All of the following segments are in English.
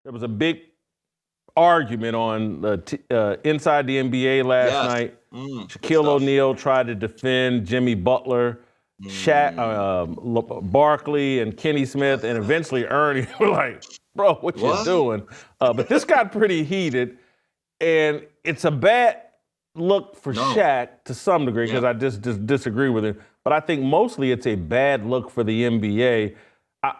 There was a big argument on inside the NBA last night. Shaquille O'Neal tried to defend Jimmy Butler, Shaq, Barkley, and Kenny Smith, and eventually Ernie were like, bro, what you doing? But this got pretty heated, and it's a bad look for Shaq to some degree because I just disagree with him. But I think mostly it's a bad look for the NBA.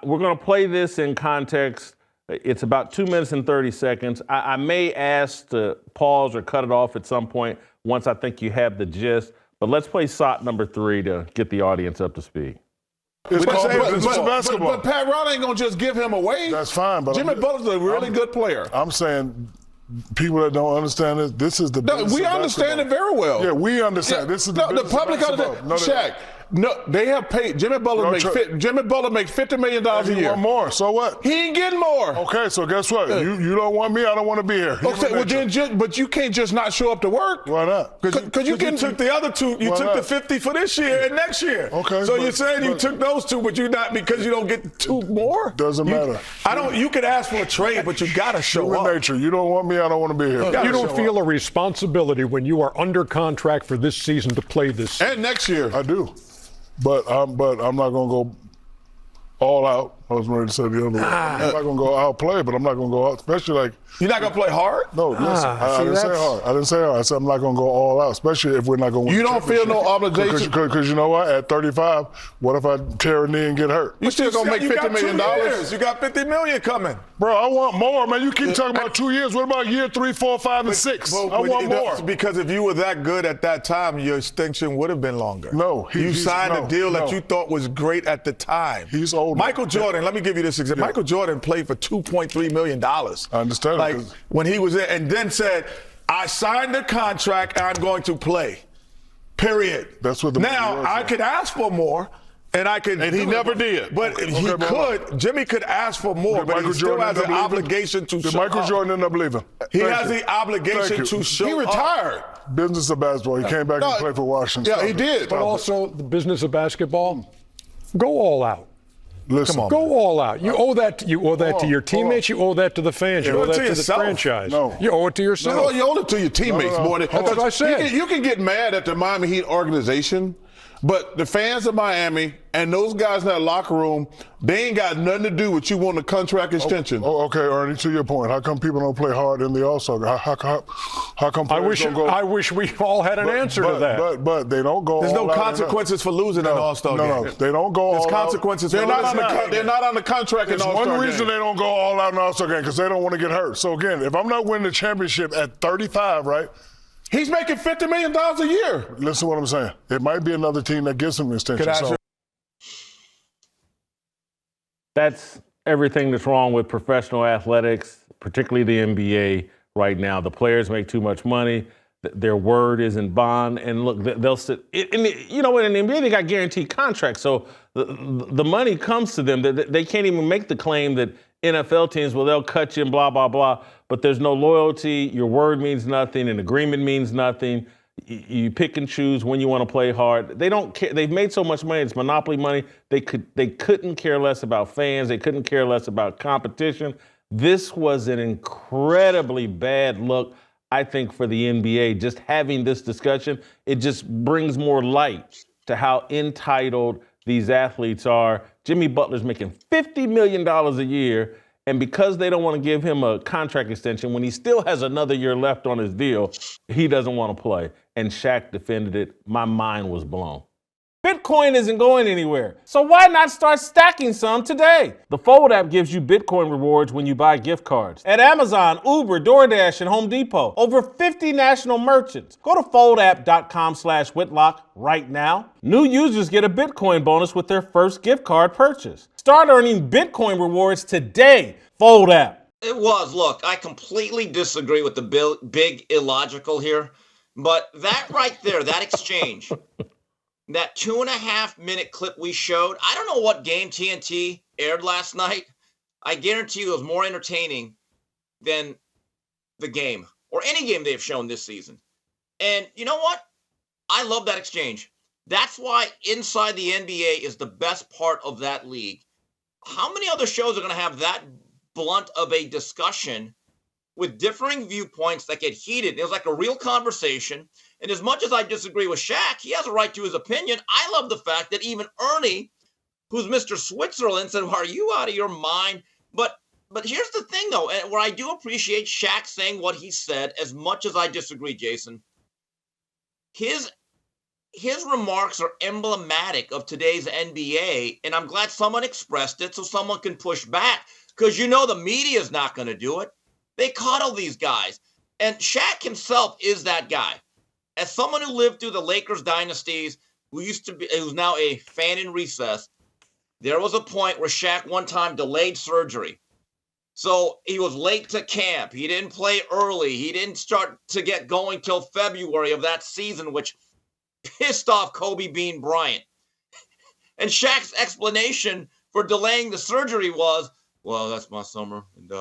We're going to play this in context. It's about 2 minutes and 30 seconds. I may ask to pause or cut it off at some point once I think you have the gist. But let's play SOT number 3 to get the audience up to speed. But Pat Riley ain't going to just give him away. That's fine. But Jimmy Butler's a really good player. I'm saying people that don't understand this is the business we understand it very well. Yeah, we understand. This is the business the public understands. Shaq. No, they have paid. Jimmy Butler makes $50 million a year. He want more. So what? He ain't getting more. Okay, so guess what? You don't want me. I don't want to be here. Okay, well then, but you can't just not show up to work. Why not? Because you took the other two. You took the 50 for this year and next year. Okay. So you're saying you took those two, but you not because you don't get 2 more. Doesn't matter. You could ask for a trade, but you gotta show up. Human nature. You don't want me. I don't want to be here. You don't feel a responsibility when you are under contract for this season to play this season. And next year. I do. But I'm not going to go all out. I was ready to say the other way. I'm not going to go outplay, but I'm not going to go out, especially like. You're not going to play hard? No, listen. I didn't say hard. I didn't say hard. I said I'm not going to go all out, especially if we're not going to win. You don't feel no obligation? Because you know what? At 35, what if I tear a knee and get hurt? You still going to make $50 million? You got $50 million coming. Bro, I want more, man. You keep talking about 2 years. What about year 3, 4, 5, and 6? I want more. Because if you were that good at that time, your extension would have been longer. No. You signed a deal that you thought was great at the time. He's old. Michael Jordan, let me give you this example. Michael Jordan played for $2.3 million. I understand. Like, when he was there, and then said, I signed the contract and I'm going to play. Period. That's what the Now, I could ask for more. And he never did. But Jimmy could ask for more, but he still has an obligation to show up. Did Michael Jordan end up leaving? He has the obligation to show up. He retired. Business of basketball. He came back and played for Washington. Yeah, he did. But also the business of basketball, go all out. Listen, go all out. You owe that. To your teammates. You owe that to the fans. You owe that to the franchise. No. You owe it to yourself. No, you owe it to your teammates more than. That's what I said. You can get mad at the Miami Heat organization, but the fans of Miami and those guys in that locker room, they ain't got nothing to do with you wanting a contract extension. Okay, Ernie, to your point, how come people don't play hard in the All-Star? How come players don't go? I wish we all had an answer to that. But they don't go. There's all no out consequences for losing an All-Star game. No, they don't go all out. There's consequences. They're not on the contract in There's All-Star one reason game. they don't go all out in the All-Star game because they don't want to get hurt. So again, if I'm not winning the championship at 35, right? He's making $50 million a year. Listen to what I'm saying. It might be another team that gives him an extension. That's everything that's wrong with professional athletics, particularly the NBA right now. The players make too much money. Their word isn't bond. And look, they'll sit. In the NBA, they got guaranteed contracts. So the money comes to them. They can't even make the claim that NFL teams, well, they'll cut you and blah, blah, blah. But there's no loyalty. Your word means nothing. An agreement means nothing. You pick and choose when you want to play hard. They don't care. They've made so much money. It's monopoly money. They couldn't care less about fans. They couldn't care less about competition. This was an incredibly bad look, I think, for the NBA. Just having this discussion, it just brings more light to how entitled these athletes are. Jimmy Butler's making $50 million a year. And because they don't want to give him a contract extension, when he still has another year left on his deal, he doesn't want to play. And Shaq defended it. My mind was blown. Bitcoin isn't going anywhere, so why not start stacking some today? The Fold app gives you Bitcoin rewards when you buy gift cards. At Amazon, Uber, DoorDash, and Home Depot, over 50 national merchants. Go to foldapp.com/Whitlock right now. New users get a Bitcoin bonus with their first gift card purchase. Start earning Bitcoin rewards today. Fold app. It was. Look, I completely disagree with the big illogical here, but that right there, that exchange, that 2.5-minute clip we showed, I don't know what game TNT aired last night. I guarantee you it was more entertaining than the game or any game they've shown this season. And you know what? I love that exchange. That's why Inside the NBA is the best part of that league. How many other shows are going to have that blunt of a discussion with differing viewpoints that get heated. It was like a real conversation. And as much as I disagree with Shaq, he has a right to his opinion. I love the fact that even Ernie, who's Mr. Switzerland, said, well, are you out of your mind? But here's the thing, though, and where I do appreciate Shaq saying what he said, as much as I disagree, Jason, his remarks are emblematic of today's NBA, and I'm glad someone expressed it so someone can push back, because the media is not going to do it. They coddle these guys. And Shaq himself is that guy. As someone who lived through the Lakers dynasties, who's now a fan in recess, there was a point where Shaq one time delayed surgery. So he was late to camp. He didn't play early. He didn't start to get going till February of that season, which pissed off Kobe Bryant. And Shaq's explanation for delaying the surgery was, well, that's my summer, and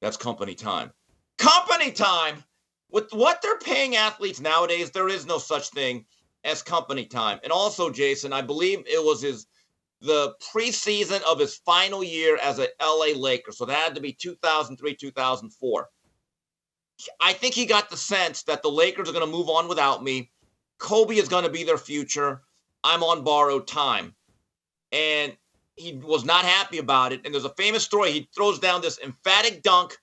that's company time. Company time! With what they're paying athletes nowadays, there is no such thing as company time. And also, Jason, I believe it was the preseason of his final year as an LA Laker. So that had to be 2003, 2004. I think he got the sense that the Lakers are going to move on without me. Kobe is going to be their future. I'm on borrowed time. And he was not happy about it. And there's a famous story. He throws down this emphatic dunk.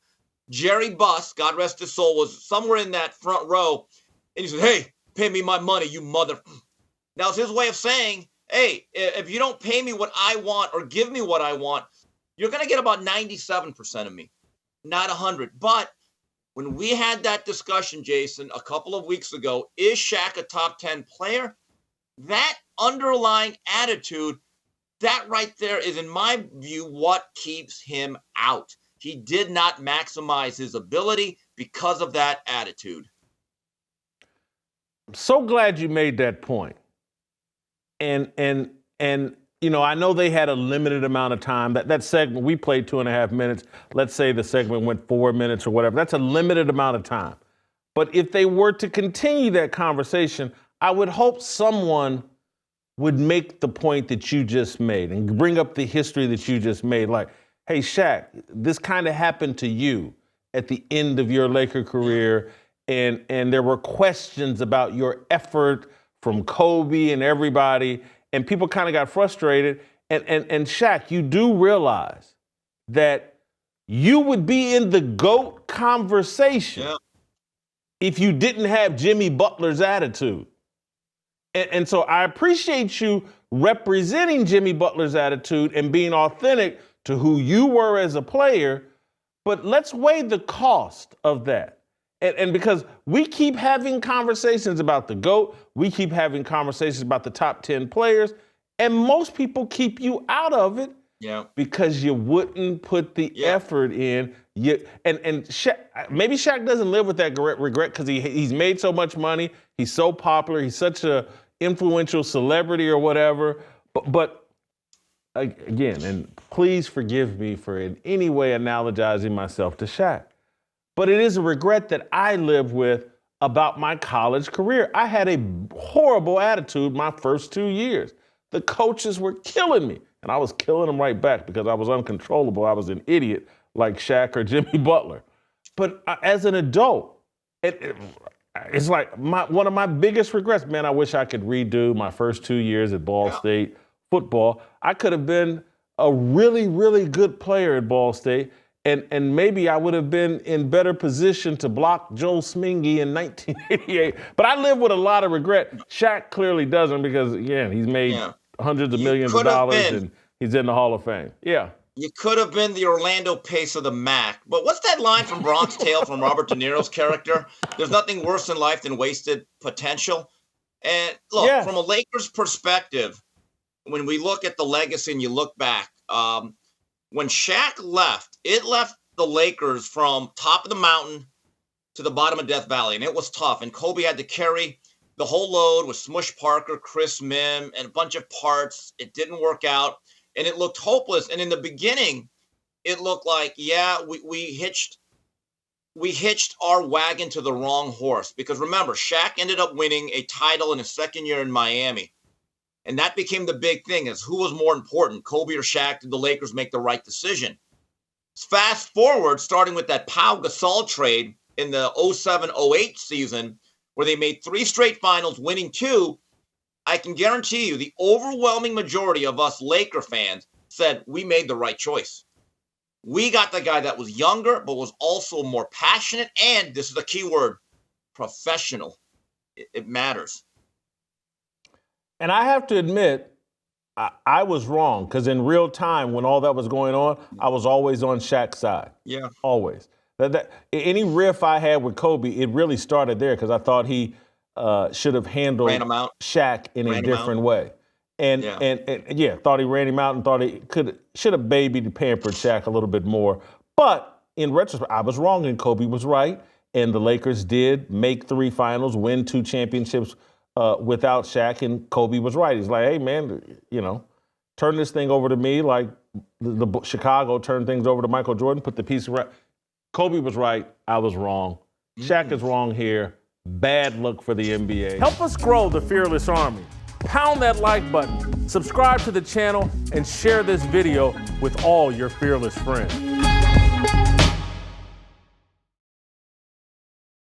Jerry Buss, God rest his soul, was somewhere in that front row. And he said, hey, pay me my money, you mother. Now, it's his way of saying, hey, if you don't pay me what I want or give me what I want, you're going to get about 97% of me, not 100. But when we had that discussion, Jason, a couple of weeks ago, is Shaq a top 10 player? That underlying attitude, that right there is, in my view, what keeps him out. He did not maximize his ability because of that attitude. I'm so glad you made that point. And I know they had a limited amount of time. That segment, we played 2.5 minutes. Let's say the segment went 4 minutes or whatever. That's a limited amount of time. But if they were to continue that conversation, I would hope someone would make the point that you just made and bring up the history that you just made. Like, hey, Shaq, this kind of happened to you at the end of your Laker career, and there were questions about your effort from Kobe and everybody, and people kind of got frustrated. And Shaq, you do realize that you would be in the GOAT conversation if you didn't have Jimmy Butler's attitude. And so I appreciate you representing Jimmy Butler's attitude and being authentic to who you were as a player, but let's weigh the cost of that. And because we keep having conversations about the GOAT, we keep having conversations about the top 10 players, and most people keep you out of it because you wouldn't put the effort in. And Shaq, maybe Shaq doesn't live with that regret because he's made so much money, he's so popular, he's such a influential celebrity or whatever, but again, and please forgive me for in any way analogizing myself to Shaq, but it is a regret that I live with about my college career. I had a horrible attitude my first 2 years. The coaches were killing me, and I was killing them right back because I was uncontrollable. I was an idiot like Shaq or Jimmy Butler. But as an adult, it's like one of my biggest regrets. Man, I wish I could redo my first 2 years at Ball State football. I could have been a really, really good player at Ball State, and maybe I would have been in better position to block Joe Smingy in 1988. But I live with a lot of regret. Shaq clearly doesn't because, again, he's made hundreds of millions of dollars and he's in the Hall of Fame. Yeah. You could have been the Orlando Pace of the MAC. But what's that line from Bronx Tale from Robert De Niro's character? There's nothing worse in life than wasted potential. And look, from a Lakers perspective, when we look at the legacy and you look back, when Shaq left, it left the Lakers from top of the mountain to the bottom of Death Valley, and it was tough. And Kobe had to carry the whole load with Smush Parker, Chris Mim, and a bunch of parts. It didn't work out, and it looked hopeless. And in the beginning, it looked like, we hitched our wagon to the wrong horse. Because remember, Shaq ended up winning a title in his second year in Miami. And that became the big thing, is who was more important, Kobe or Shaq? Did the Lakers make the right decision? Fast forward, starting with that Pau Gasol trade in the 07-08 season, where they made 3 straight finals, winning 2, I can guarantee you the overwhelming majority of us Laker fans said we made the right choice. We got the guy that was younger, but was also more passionate, and this is the key word, professional. It matters. And I have to admit, I was wrong, because in real time, when all that was going on, I was always on Shaq's side. Yeah. Always. Any riff I had with Kobe, it really started there, because I thought he should have handled Shaq in a different way. And thought he ran him out and thought he should have babied, pampered Shaq a little bit more. But in retrospect, I was wrong and Kobe was right. And the Lakers did make 3 finals, win 2 championships without Shaq, and Kobe was right. He's like, hey, man, turn this thing over to me like the Chicago turned things over to Michael Jordan, put the piece around. Kobe was right. I was wrong. Shaq is wrong here. Bad look for the NBA. Help us grow the Fearless Army. Pound that like button, subscribe to the channel, and share this video with all your fearless friends.